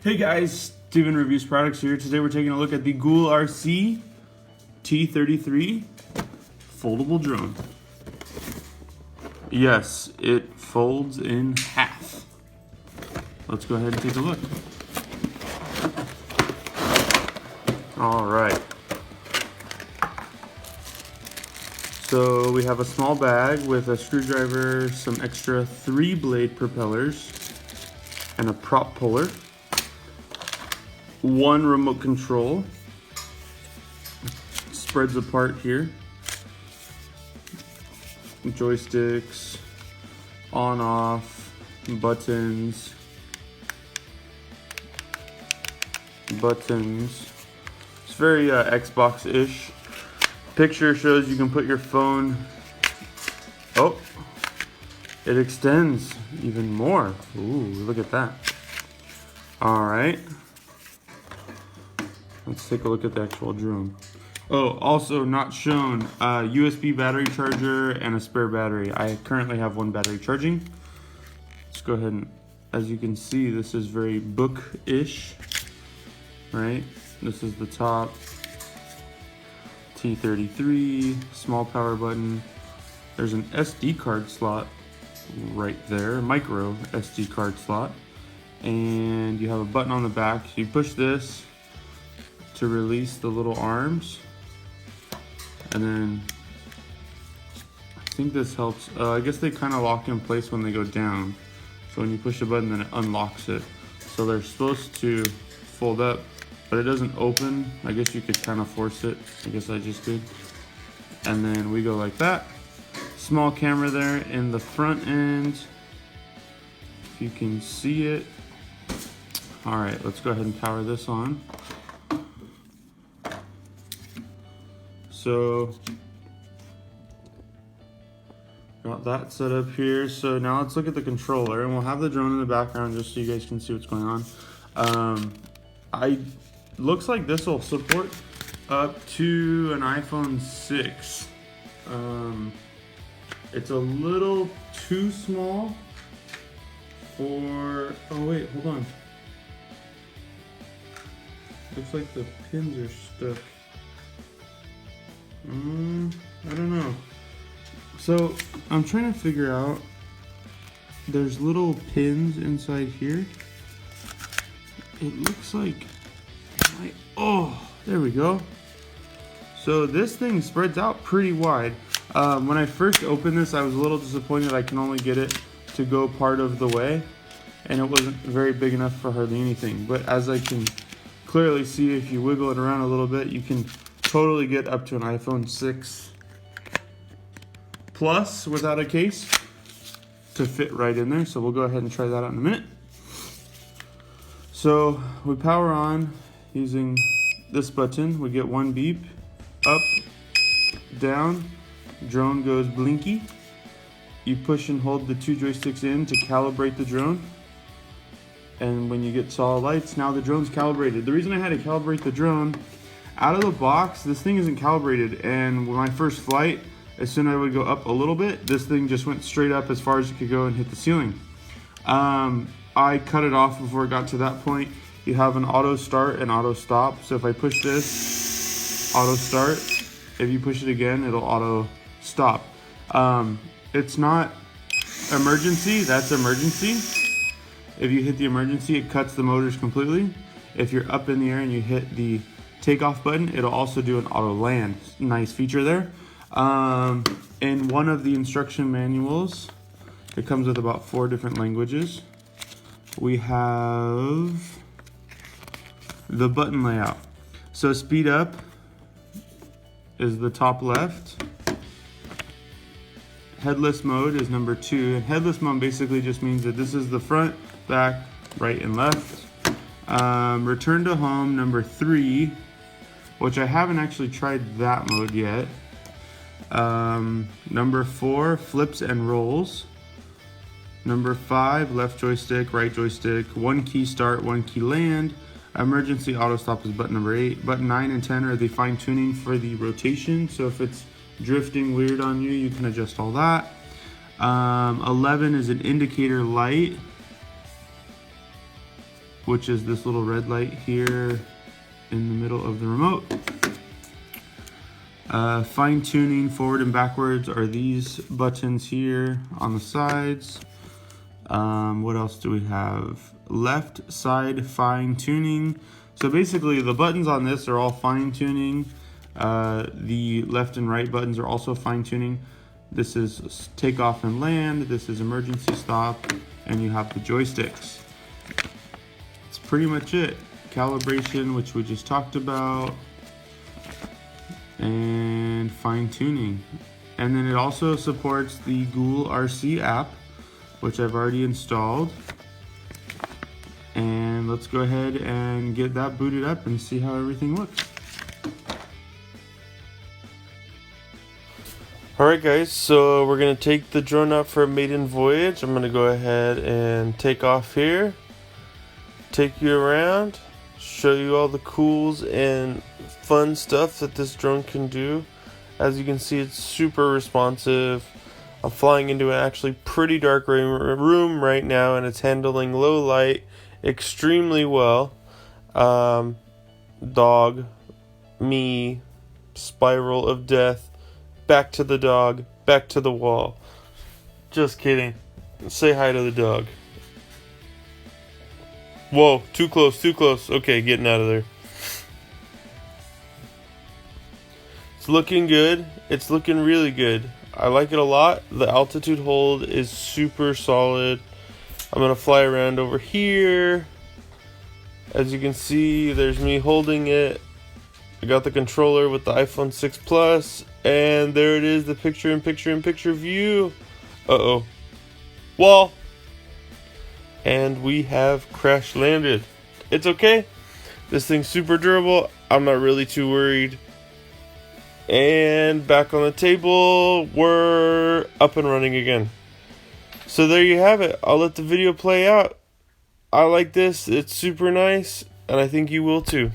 Hey guys, Steven Reviews Products here. Today we're taking a look at the GoolRC T33 foldable drone. Yes, it folds in half. Let's go ahead and take a look. All right. So we have a small bag with a screwdriver, some extra 3-blade propellers, and a prop puller. One remote control, spreads apart here, joysticks, on off, buttons, it's very Xbox-ish. Picture shows you can put your phone, oh, it extends even more. Ooh, look at that. All right. Let's take a look at the actual drone. Oh, also not shown, USB battery charger and a spare battery. I currently have one battery charging. Let's go ahead and, as you can see, this is very book-ish, right? This is the top. T33, small power button. There's an SD card slot right there, micro SD card slot. And you have a button on the back. So you push this to release the little arms, and then I think this helps. I guess they kind of lock in place when they go down. So when you push the button, then it unlocks it. So they're supposed to fold up, but it doesn't open. I guess you could kind of force it. I guess I just did. And then we go like that. Small camera there in the front end, if you can see it. All right, let's go ahead and power this on. So, got that set up here. So now let's look at the controller, and we'll have the drone in the background just so you guys can see what's going on. Looks like this will support up to an iPhone 6. It's a little too small for, oh wait, hold on. Looks like the pins are stuck. I don't know. So I'm trying to figure out, there's little pins inside here. It looks like, oh, there we go. So this thing spreads out pretty wide. When I first opened this, I was a little disappointed I can only get it to go part of the way, and it wasn't very big enough for hardly anything. But as I can clearly see, if you wiggle it around a little bit, you can totally get up to an iPhone 6 Plus without a case to fit right in there. So we'll go ahead and try that out in a minute. So we power on using this button. We get one beep, up, down, drone goes blinky. You push and hold the 2 joysticks in to calibrate the drone. And when you get solid lights, now the drone's calibrated. The reason I had to calibrate the drone, out of the box, this thing isn't calibrated, and with my first flight, as soon as I would go up a little bit, this thing just went straight up as far as it could go and hit the ceiling. I cut it off before it got to that point. You have an auto start and auto stop. So if I push this, auto start. If you push it again, it'll auto stop. It's not emergency, that's emergency. If you hit the emergency, it cuts the motors completely. If you're up in the air and you hit the takeoff button, it'll also do an auto land. Nice feature there. In one of the instruction manuals, it comes with about 4 different languages. We have the button layout. So speed up is the top left. Headless mode is number 2. And headless mode basically just means that this is the front, back, right, and left. Return to home, number 3, which I haven't actually tried that mode yet. Number 4, flips and rolls. Number 5, left joystick, right joystick, 1 key start, 1 key land. Emergency auto stop is button number 8. Button 9 and 10 are the fine tuning for the rotation. So if it's drifting weird on you, you can adjust all that. 11 is an indicator light. which is this little red light here in the middle of the remote. Fine tuning forward and backwards are these buttons here on the sides. What else do we have? Left side fine tuning. So basically the buttons on this are all fine tuning. The left and right buttons are also fine tuning. This is takeoff and land. This is emergency stop. And you have the joysticks. That's pretty much it. Calibration, which we just talked about. And fine tuning. And then it also supports the GoolRC app, which I've already installed. And let's go ahead and get that booted up and see how everything looks. Alright guys, so we're going to take the drone out for a maiden voyage. I'm going to go ahead and take off here, take you around, show you all the cools and fun stuff that this drone can do. As you can see, it's super responsive. I'm flying into an actually pretty dark room right now, and it's handling low light extremely well. Dog, me, spiral of death, back to the dog, back to the wall. Just kidding. Say hi to the dog. Whoa, too close, too close. Okay, getting out of there. It's looking good. It's looking really good. I like it a lot. The altitude hold is super solid. I'm going to fly around over here. As you can see, there's me holding it. I got the controller with the iPhone 6 Plus. And there it is, the picture-in-picture view. Uh-oh. Wall. And we have crash landed. It's okay. This thing's super durable. I'm not really too worried. And back on the table, we're up and running again. So there you have it. I'll let the video play out. I like this. It's super nice, and I think you will too.